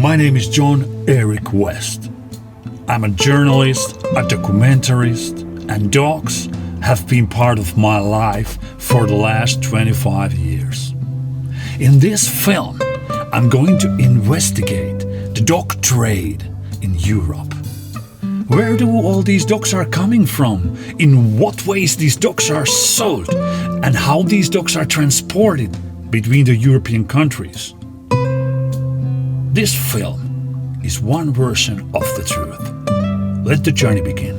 My name is John Eric West. I'm a journalist, a documentarist, and dogs have been part of my life for the last 25 years. In this film, I'm going to investigate the dog trade in Europe. Where do all these dogs are coming from? In what ways these dogs are sold? And how these dogs are transported between the European countries? This film is one version of the truth. Let the journey begin.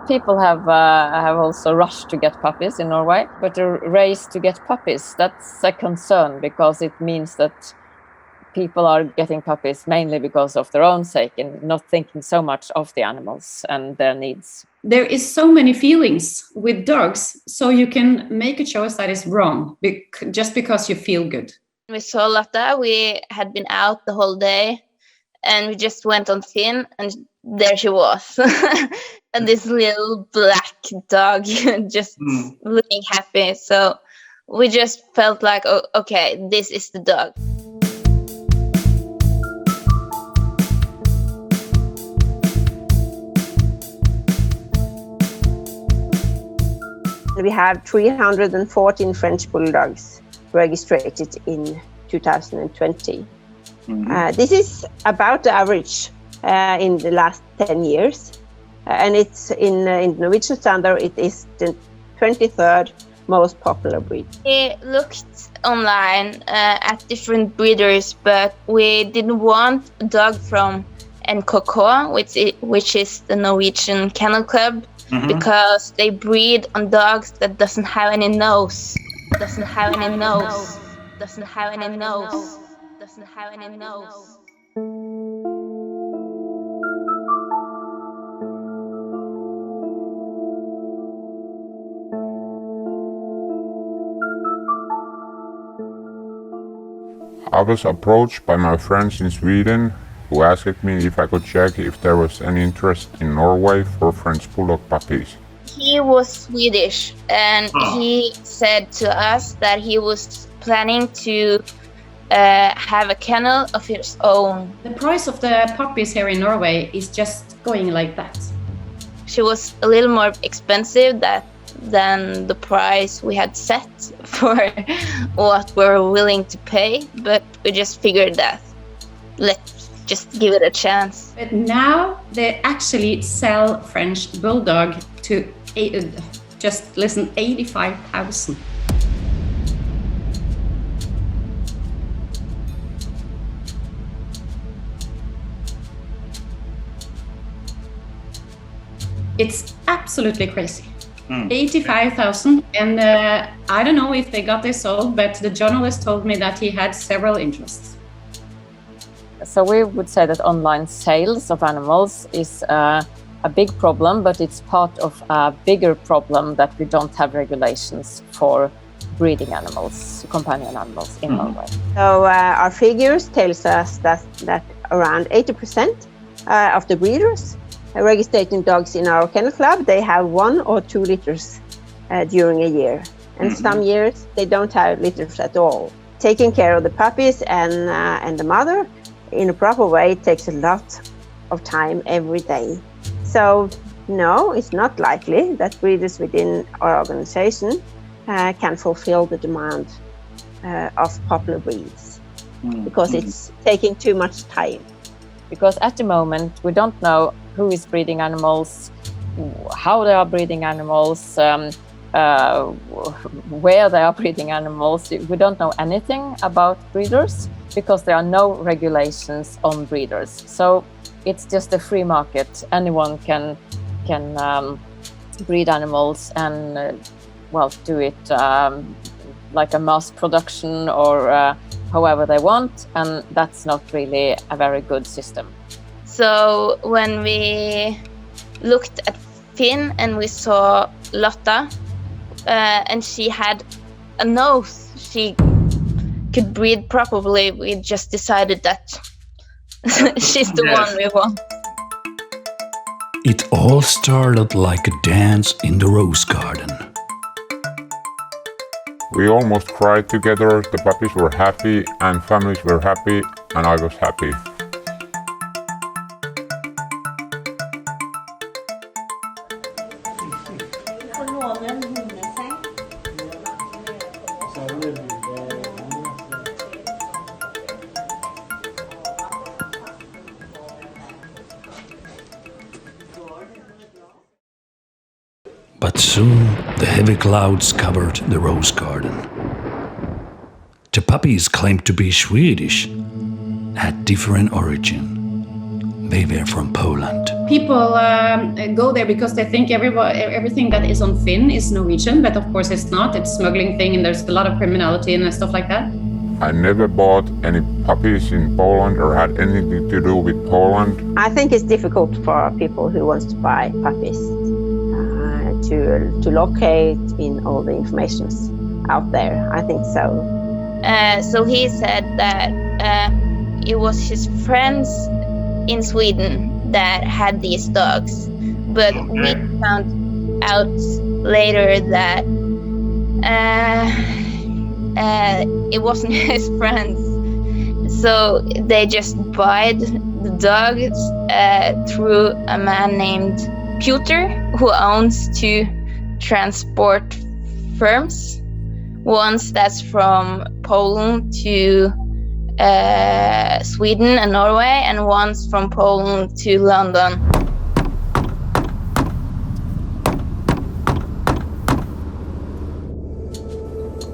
People have also rushed to get puppies in Norway, but the race to get puppies, that's a concern because it means that people are getting puppies mainly because of their own sake and not thinking so much of the animals and their needs. There is so many feelings with dogs, so you can make a choice that is wrong just because you feel good. We saw Lotta, we had been out the whole day and we just went on Finn and there she was. And this little black dog just looking happy. So we just felt like, oh, okay, this is the dog. We have 314 French bulldogs registered in 2020. This is about the average in the last 10 years. And it's in Norwegian standard, it is the 23rd most popular breed. We looked online at different breeders, but we didn't want a dog from NKK, which is the Norwegian Kennel Club, because they breed on dogs that doesn't have any nose. Doesn't have any nose. Doesn't have any nose. Doesn't have any nose. I was approached by my friends in Sweden who asked me if I could check if there was any interest in Norway for French Bulldog puppies. He was Swedish and he said to us that he was planning to have a kennel of his own. The price of the puppies here in Norway is just going like that. She was a little more expensive than the price we had set for what we were willing to pay, but we just figured that let's just give it a chance. But now they actually sell French Bulldog to, just listen, 85,000. It's absolutely crazy. 85,000, and I don't know if they got this sold, but the journalist told me that he had several interests. So we would say that online sales of animals is a big problem, but it's part of a bigger problem that we don't have regulations for breeding animals, companion animals in Norway. So our figures tells us that around 80% of the breeders registering dogs in our kennel club, they have 1 or 2 litters during a year. And some years they don't have litters at all. Taking care of the puppies and the mother in a proper way takes a lot of time every day. So no, it's not likely that breeders within our organization can fulfill the demand of popular breeds because it's taking too much time. Because at the moment we don't know who is breeding animals, how they are breeding animals, where they are breeding animals. We don't know anything about breeders because there are no regulations on breeders. So it's just a free market. Anyone can breed animals and do it like a mass production or however they want, and that's not really a very good system. So when we looked at Finn and we saw Lotta, and she had a nose, she could breathe properly, we just decided that she's the one we want. It all started like a dance in the rose garden. We almost cried together. The puppies were happy and families were happy and I was happy. But soon the heavy clouds covered the rose garden. The puppies claimed to be Swedish, had different origin. They were from Poland. People go there because they think everything that is on Finn is Norwegian, but of course it's not. It's a smuggling thing and there's a lot of criminality and stuff like that. I never bought any puppies in Poland or had anything to do with Poland. I think it's difficult for people who want to buy puppies to locate in all the informations out there. I think so. So he said that it was his friends in Sweden that had these dogs, but we found out later that it wasn't his friends. So they just bought the dogs through a man named Peter, who owns 2 transport firms. One that's from Poland to Sweden and Norway, and one's from Poland to London.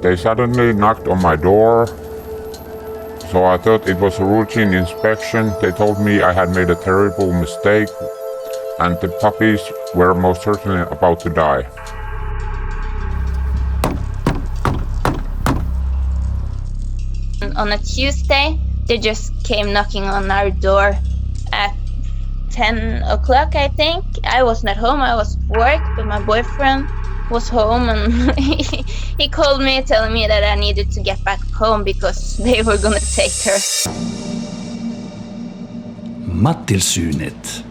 They suddenly knocked on my door, so I thought it was a routine inspection. They told me I had made a terrible mistake and the puppies were most certainly about to die. On a Tuesday, they just came knocking on our door at 10 o'clock, I think. I wasn't at home, I was at work, but my boyfriend was home and he called me telling me that I needed to get back home because they were gonna take her. Syntynyt,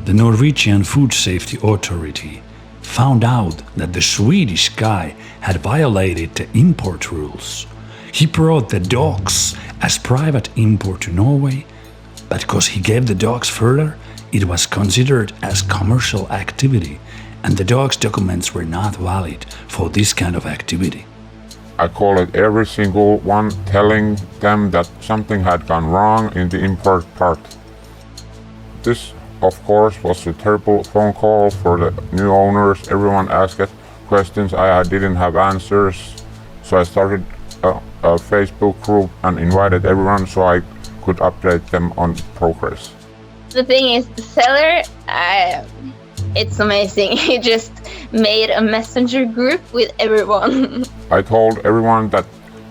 the Norwegian Food Safety Authority, found out that the Swedish guy had violated the import rules. He brought the dogs as private import to Norway, but because he gave the dogs further, it was considered as commercial activity, and the dogs' documents were not valid for this kind of activity. I called every single one, telling them that something had gone wrong in the import part. This, of course, was a terrible phone call for the new owners. Everyone asked questions, I didn't have answers, so I started a Facebook group and invited everyone so I could update them on progress. The thing is, the seller, it's amazing. He just made a messenger group with everyone. I told everyone that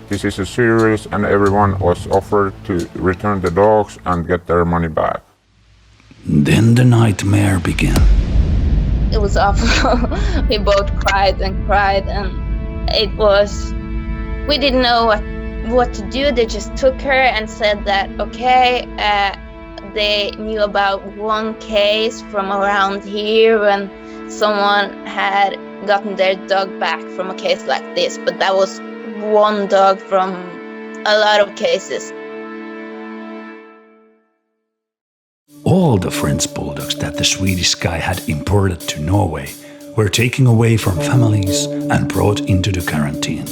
this is a serious and everyone was offered to return the dogs and get their money back. Then the nightmare began. It was awful. We both cried and it was, we didn't know what to do. They just took her and said that, okay, they knew about one case from around here when someone had gotten their dog back from a case like this, but that was one dog from a lot of cases. All the French bulldogs that the Swedish guy had imported to Norway were taken away from families and brought into the quarantine.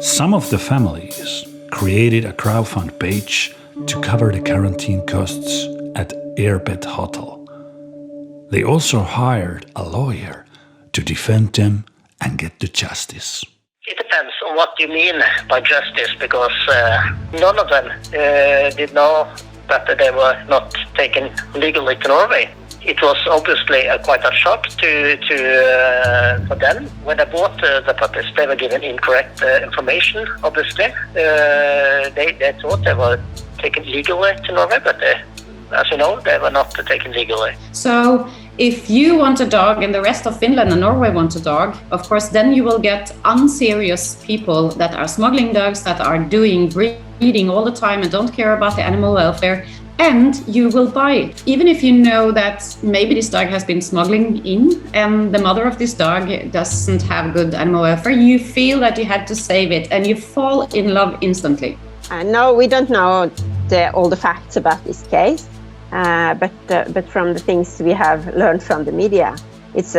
Some of the families created a crowdfund page to cover the quarantine costs at Airbed Hotel. They also hired a lawyer to defend them and get to justice. It depends on what you mean by justice, because none of them did know that they were not taken legally to Norway. It was obviously quite a shock for them. When they bought the puppies, they were given incorrect information, obviously. They thought they were taken legally to Norway, but as you know, they were not taken legally. So if you want a dog and the rest of Finland and Norway want a dog, of course, then you will get unserious people that are smuggling dogs, that are doing breeding all the time and don't care about the animal welfare. And you will buy it, even if you know that maybe this dog has been smuggling in and the mother of this dog doesn't have good animal welfare. You feel that you had to save it and you fall in love instantly. No, we don't know all the facts about this case, but from the things we have learned from the media, it's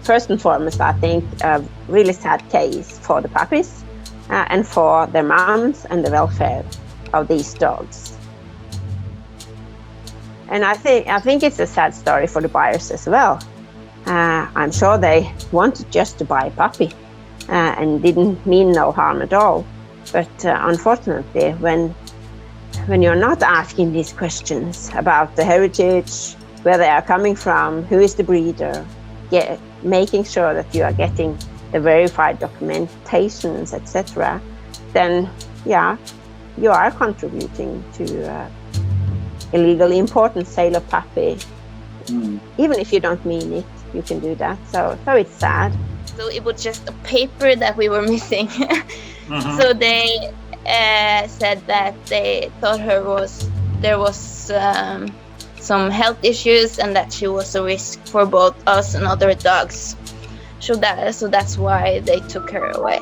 first and foremost, I think, a really sad case for the puppies and for their moms and the welfare of these dogs. And I think it's a sad story for the buyers as well. I'm sure they wanted just to buy a puppy and didn't mean no harm at all. But unfortunately, when you're not asking these questions about the heritage, where they are coming from, who is the breeder, making sure that you are getting the verified documentations, etc., then yeah, you are contributing to illegal import and sale of puppy. Even if you don't mean it, you can do that. So it's sad. So it was just a paper that we were missing. So they said that they thought there was some health issues and that she was a risk for both us and other dogs. So that's why they took her away.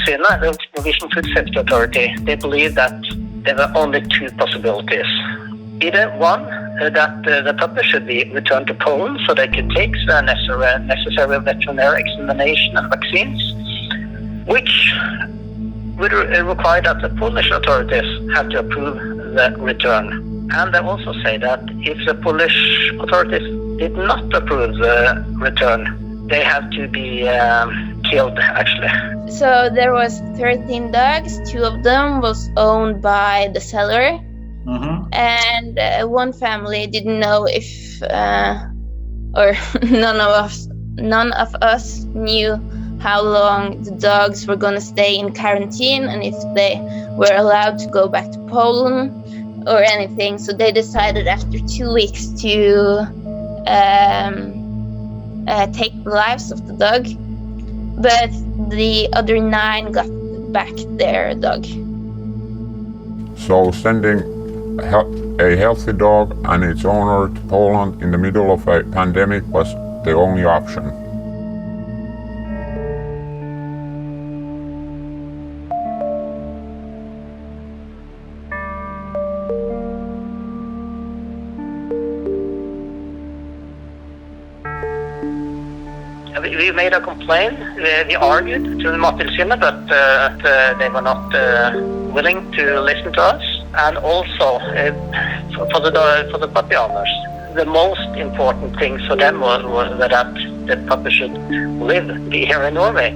Syntynyt, the Norwegian Food Safety Authority, they believe that there were only two possibilities. Either one, that the puppy should be returned to Poland so they could take the necessary veterinary examination and vaccines, which would require that the Polish authorities have to approve the return. And they also say that if the Polish authorities did not approve the return, they have to be killed, actually. So there was 13 dogs. 2 of them was owned by the seller, and one family didn't know if, or none of us knew how long the dogs were gonna stay in quarantine and if they were allowed to go back to Poland or anything. So they decided after 2 weeks to take the lives of the dog. But the other 9 got back their dog. So sending a healthy dog and its owner to Poland in the middle of a pandemic was the only option. We made a complaint. We argued to the Mattilsynet, but they were not willing to listen to us. And also for the puppy owners, the most important thing for them was that the puppy should be here in Norway.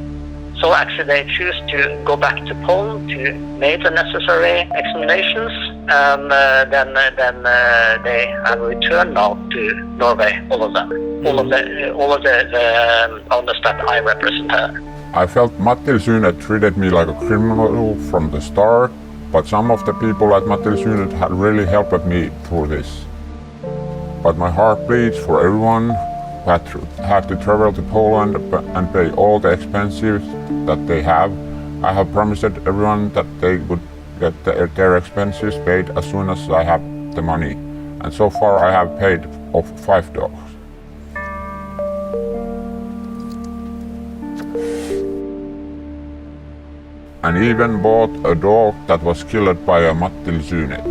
So actually they choose to go back to Poland to make the necessary examinations, and then they have returned now to Norway, all of them. All of the owners that I represent. I felt Mattilsynet treated me like a criminal from the start, but some of the people at Mattilsynet had really helped me through this. But my heart bleeds for everyone who had to travel to Poland and pay all the expenses that they have. I have promised everyone that they would get their expenses paid as soon as I have the money. And so far I have paid off 5 dogs. and even bought a dog that was killed by a Syntynyt.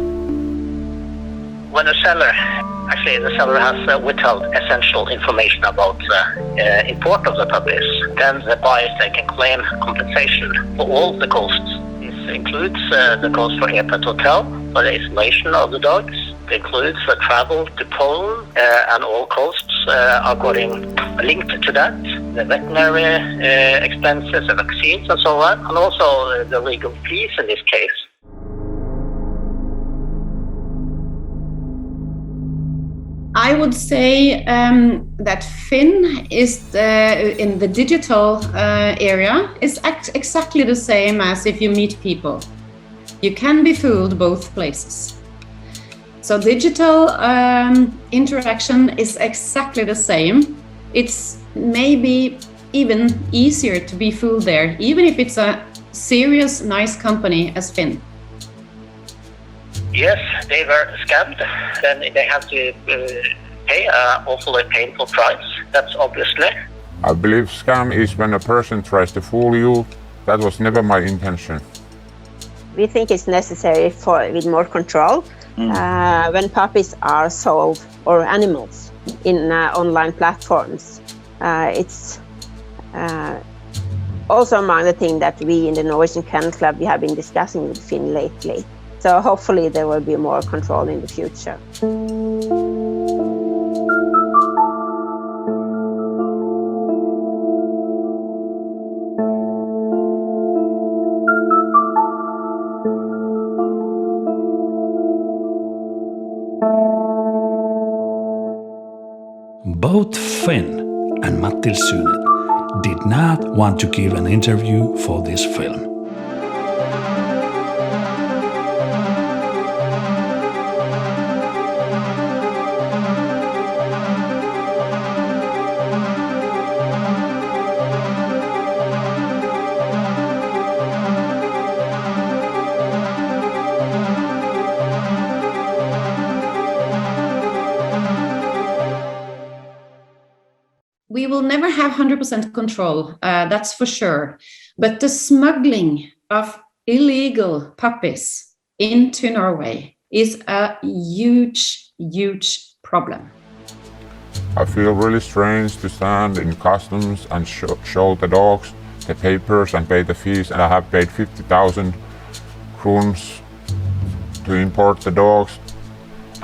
When the seller has withheld essential information about the import of the puppies, then the buyers they can claim compensation for all the costs. This includes the cost for airport hotel, for the isolation of the dogs. It includes the travel to Poland and all costs linked to that, the veterinary expenses, the vaccines and so on, and also the legal fees in this case. I would say that Finn is in the digital area is exactly the same as if you meet people. You can be fooled both places. So digital interaction is exactly the same. It's maybe even easier to be fooled there, even if it's a serious, nice company as Finn. Yes, they were scammed. Then they have to pay an awfully painful price. That's obviously. I believe scam is when a person tries to fool you. That was never my intention. We think it's necessary with more control when puppies are sold or animals in online platforms. It's also among the things that we in the Norwegian Kennel Club we have been discussing with Finn lately. So hopefully there will be more control in the future. Both Finn and Syntynyt did not want to give an interview for this film. We will never have 100% control, that's for sure. But the smuggling of illegal puppies into Norway is a huge, huge problem. I feel really strange to stand in customs and show the dogs the papers and pay the fees, and I have paid 50,000 kroons to import the dogs,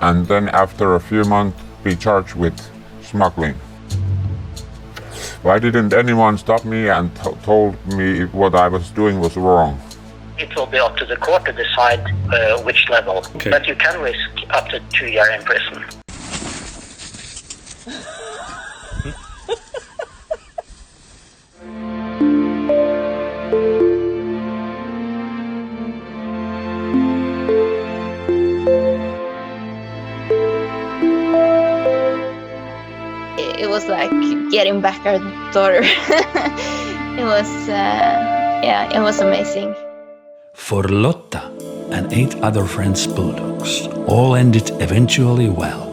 and then after a few months be charged with smuggling. Why didn't anyone stop me and told me what I was doing was wrong? It will be up to the court to decide which level, but you can risk up to 2 years in prison. It was like getting back our daughter. It was amazing. For Lotta and 8 other friends' bulldogs, all ended eventually well.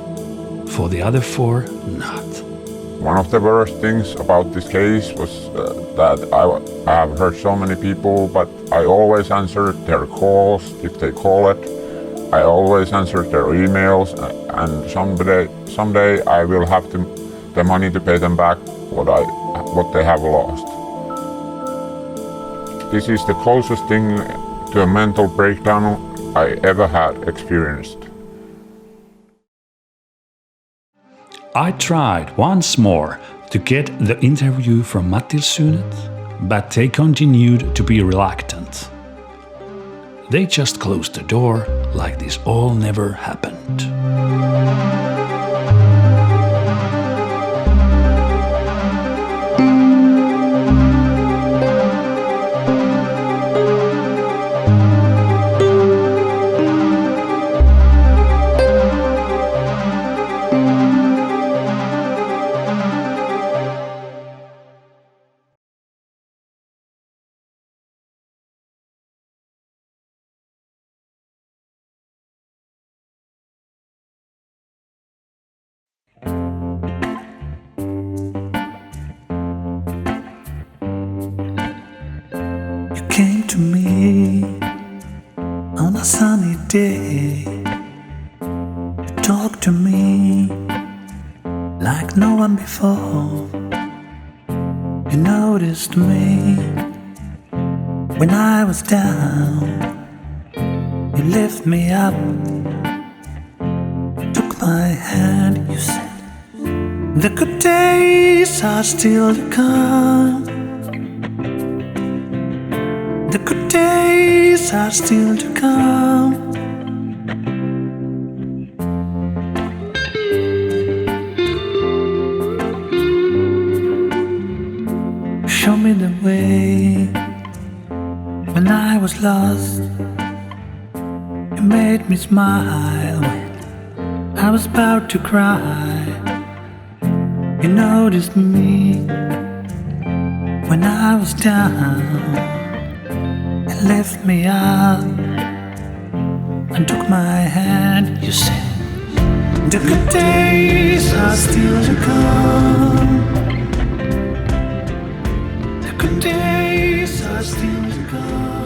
For the other 4, not. One of the worst things about this case was that I have heard so many people, but I always answered their calls if they call it. I always answered their emails, and someday I will have the money to pay them back what they have lost. This is the closest thing to a mental breakdown I ever had experienced. I tried once more to get the interview from Syntynyt, but they continued to be reluctant. They just closed the door like this all never happened. You came to me day. You talked to me like no one before. You noticed me when I was down. You lift me up, took my hand. You said the good days are still to come. The good days are still to come. Show me the way when I was lost. You made me smile when I was about to cry. You noticed me when I was down and lift me up and took my hand. You said the good days are still to come. The good days are still to come.